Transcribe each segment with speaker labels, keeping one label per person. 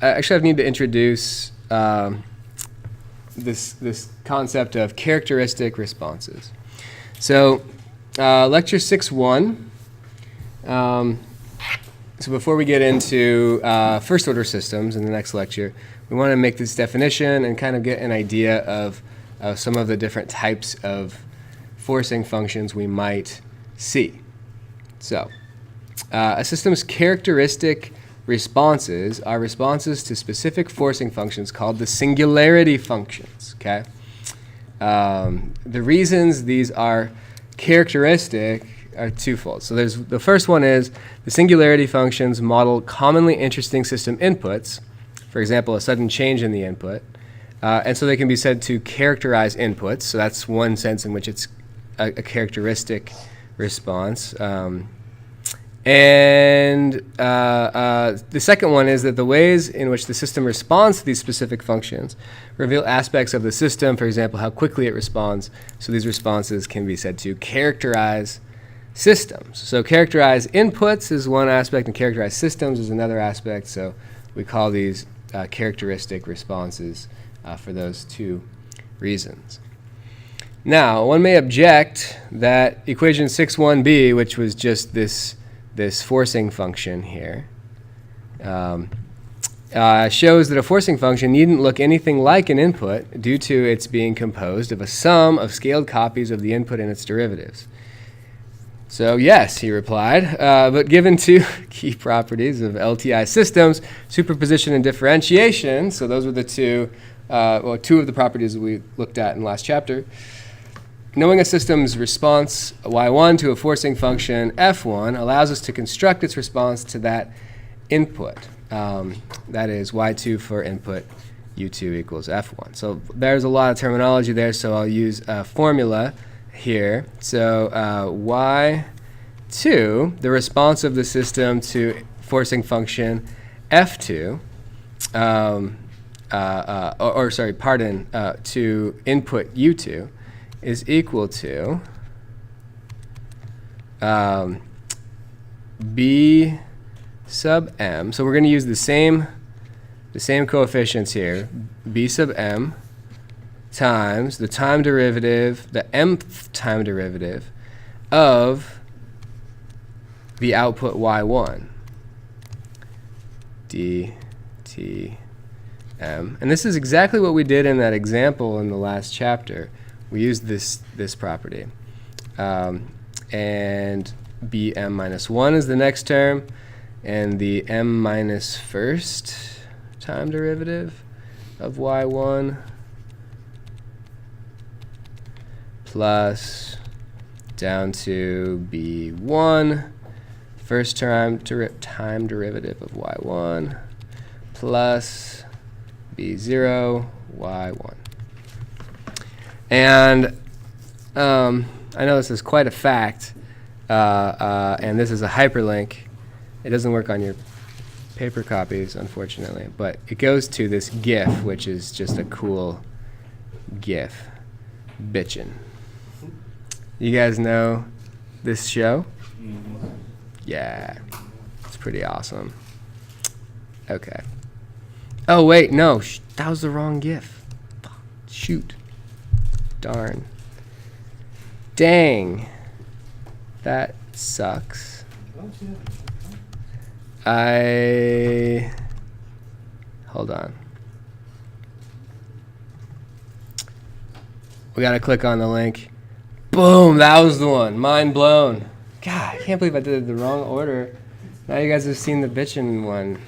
Speaker 1: Actually I need to introduce this concept of characteristic responses. So lecture 6.1. So before we get into first order systems in the next lecture, we want to make this definition and kind of get an idea of some of the different types of forcing functions we might see. So a system's characteristic responses are responses to specific forcing functions called the singularity functions, okay? The reasons these are characteristic are twofold. So the first one is the singularity functions model commonly interesting system inputs, for example, a sudden change in the input, and so they can be said to characterize inputs. So that's one sense in which it's a characteristic response. The second one is that the ways in which the system responds to these specific functions reveal aspects of the system, for example, how quickly it responds. So these responses can be said to characterize systems. So characterize inputs is one aspect and characterize systems is another aspect. So we call these characteristic responses for those two reasons. Now, one may object that equation 6.1b, which was just this forcing function here, shows that a forcing function needn't look anything like an input due to its being composed of a sum of scaled copies of the input and its derivatives. So yes, he replied, but given two key properties of LTI systems, superposition and differentiation, so those were the two of the properties that we looked at in the last chapter, knowing a system's response y1 to a forcing function f1 allows us to construct its response to that input. That is y2 for input u2 equals f1. So there's a lot of terminology there, so I'll use a formula here. So y2, the response of the system to forcing function f2, to input u2, is equal to b sub m. So we're going to use the same coefficients here. B sub m times the time derivative, the mth time derivative of the output y1 dt m. And this is exactly what we did in that example in the last chapter. We used this property. And bm minus 1 is the next term, and the m minus first time derivative of y1 plus down to b1, first time derivative of y1 plus b0 y1. And I know this is quite a fact, and this is a hyperlink. It doesn't work on your paper copies, unfortunately, but it goes to this GIF, which is just a cool GIF. Bitchin'. You guys know this show? Mm-hmm. Yeah, it's pretty awesome. Okay. Oh, wait, no, that was the wrong GIF. Shoot. Darn. Dang. That sucks. Hold on. We gotta click on the link. Boom, that was the one. Mind blown. God, I can't believe I did it in the wrong order. Now you guys have seen the bitchin' one.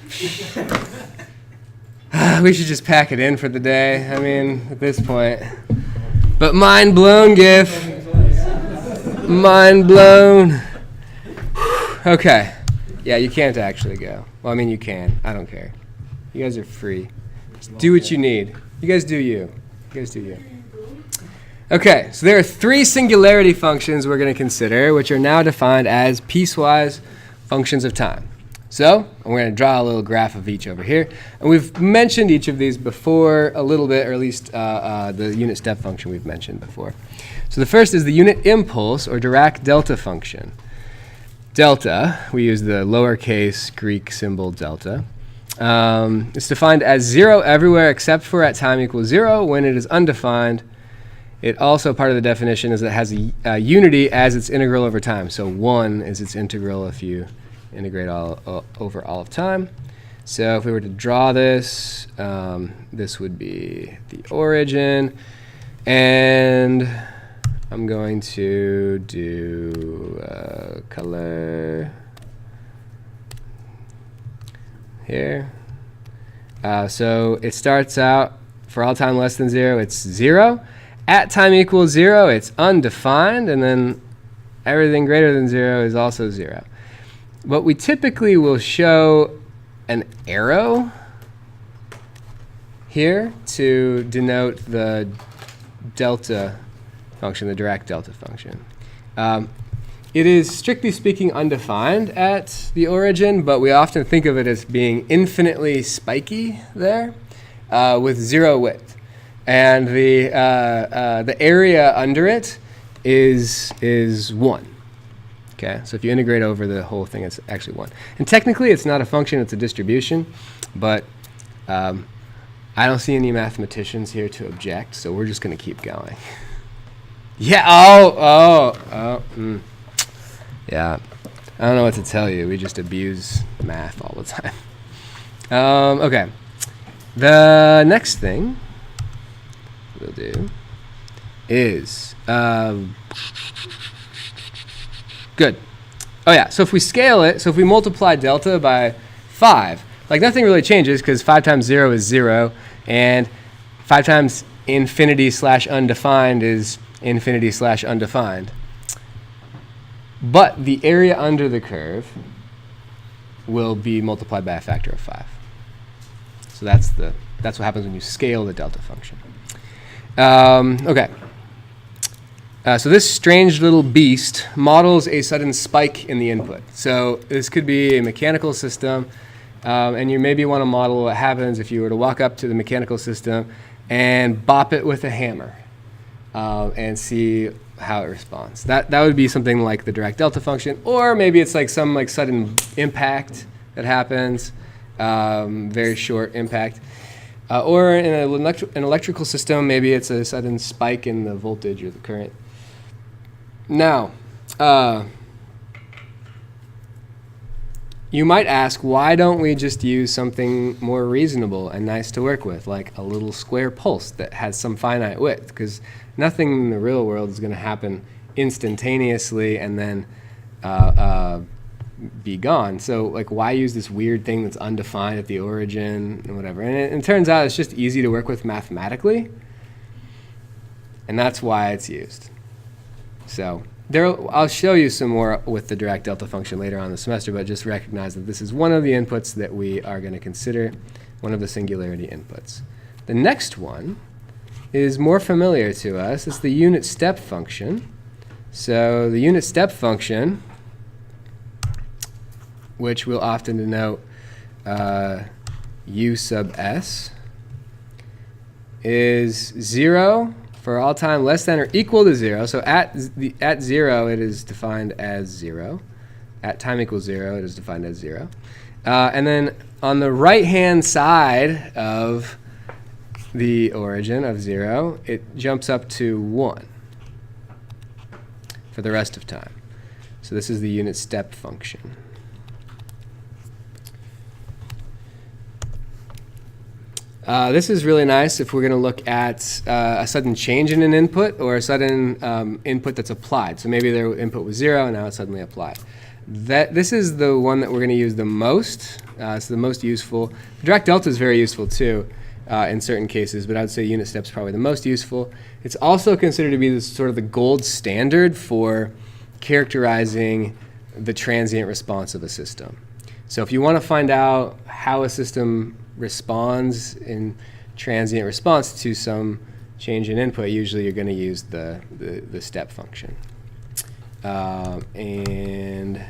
Speaker 1: We should just pack it in for the day. I mean, at this point. But mind blown, GIF. Mind blown. Okay. Yeah, you can't actually go. Well, I mean, you can. I don't care. You guys are free. Just do what you need. You guys do you. You guys do you. Okay, so there are three singularity functions we're going to consider, which are now defined as piecewise functions of time. So I'm going to draw a little graph of each over here. And we've mentioned each of these before a little bit, or at least the unit step function we've mentioned before. So the first is the unit impulse, or Dirac delta function. Delta, we use the lowercase Greek symbol delta. It's defined as 0 everywhere except for at time equals 0 when it is undefined. It also, part of the definition is that it has a unity as its integral over time. So 1 is its integral if you integrate over all of time. So if we were to draw this, this would be the origin. And I'm going to do color here. So it starts out for all time less than 0, it's 0. At time equals 0, it's undefined, and then everything greater than 0 is also 0. But we typically will show an arrow here to denote the delta function, the Dirac delta function. It is, strictly speaking, undefined at the origin, but we often think of it as being infinitely spiky there with 0 width. And the area under it is 1. Okay, so if you integrate over the whole thing, it's actually 1. And technically, it's not a function, it's a distribution, but I don't see any mathematicians here to object, so we're just going to keep going. Yeah, yeah. I don't know what to tell you. We just abuse math all the time. Okay, the next thing we'll do is good. Oh yeah, so if we scale it, so if we multiply delta by 5, like nothing really changes because 5 times 0 is 0, and 5 times infinity slash undefined is infinity slash undefined. But the area under the curve will be multiplied by a factor of 5. So that's what happens when you scale the delta function. Okay. So this strange little beast models a sudden spike in the input. So this could be a mechanical system, and you maybe want to model what happens if you were to walk up to the mechanical system and bop it with a hammer and see how it responds. That would be something like the Dirac delta function, or maybe it's like some like sudden impact that happens, very short impact. Or in an electrical system, maybe it's a sudden spike in the voltage or the current. Now, you might ask, why don't we just use something more reasonable and nice to work with, like a little square pulse that has some finite width? Because nothing in the real world is going to happen instantaneously and then be gone. So like, why use this weird thing that's undefined at the origin and whatever? And it turns out it's just easy to work with mathematically, and that's why it's used. So I'll show you some more with the Dirac delta function later on in the semester, but just recognize that this is one of the inputs that we are going to consider, one of the singularity inputs. The next one is more familiar to us. It's the unit step function. So the unit step function, which we'll often denote U sub s, is 0 for all time less than or equal to 0. So at 0, it is defined as 0. At time equals 0, it is defined as 0. And then on the right-hand side of the origin of 0, it jumps up to 1 for the rest of time. So this is the unit step function. This is really nice if we're going to look at a sudden change in an input or a sudden input that's applied. So maybe their input was 0 and now it's suddenly applied. This is the one that we're going to use the most. It's the most useful. Dirac delta is very useful too in certain cases, but I would say unit step is probably the most useful. It's also considered to be the, sort of the gold standard for characterizing the transient response of a system. So if you want to find out how a system responds in transient response to some change in input, usually you're going to use the step function. And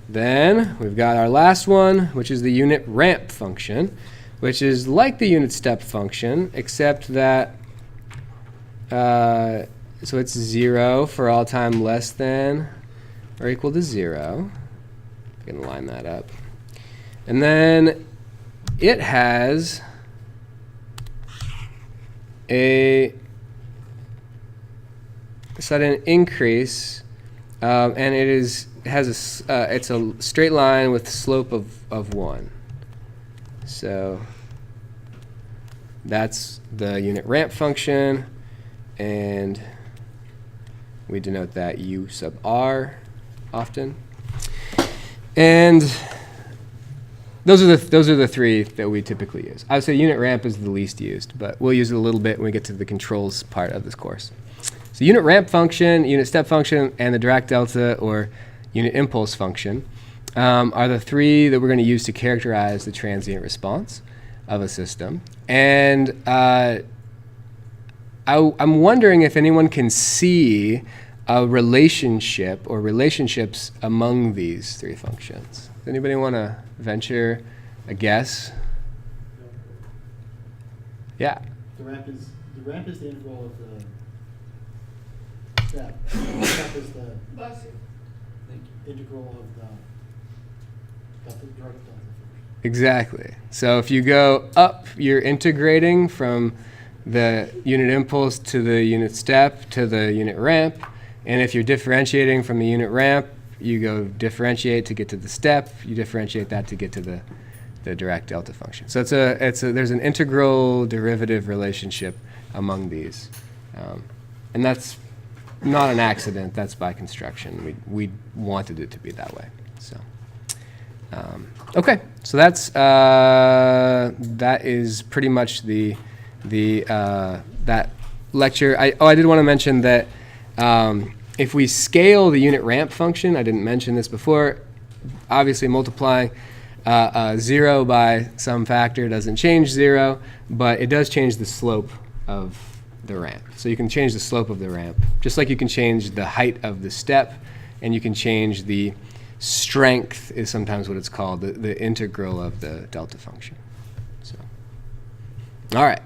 Speaker 1: then we've got our last one, which is the unit ramp function, which is like the unit step function, except that so it's 0 for all time less than or equal to 0. I can line that up. And then it has a sudden increase, and it's a straight line with slope of 1. So that's the unit ramp function, and we denote that U sub r often. And those are the three that we typically use. I would say unit ramp is the least used, but we'll use it a little bit when we get to the controls part of this course. So unit ramp function, unit step function, and the Dirac delta or unit impulse function are the three that we're going to use to characterize the transient response of a system. And I'm wondering if anyone can see a relationship or relationships among these three functions. Does anybody want to venture a guess? Yeah.
Speaker 2: The ramp is the integral of the step. The step is the integral of the direct delta.
Speaker 1: Exactly. So if you go up, you're integrating from the unit impulse to the unit step to the unit ramp. And if you're differentiating from the unit ramp, you go differentiate to get to the step. You differentiate that to get to the Dirac delta function. So there's an integral derivative relationship among these. And that's not an accident. That's by construction. We wanted it to be that way. So. Okay, so that is pretty much that lecture. I did want to mention that if we scale the unit ramp function, I didn't mention this before, obviously multiplying 0 by some factor doesn't change 0, but it does change the slope of the ramp. So you can change the slope of the ramp, just like you can change the height of the step, and you can change the strength is sometimes what it's called, the integral of the delta function. So, all right.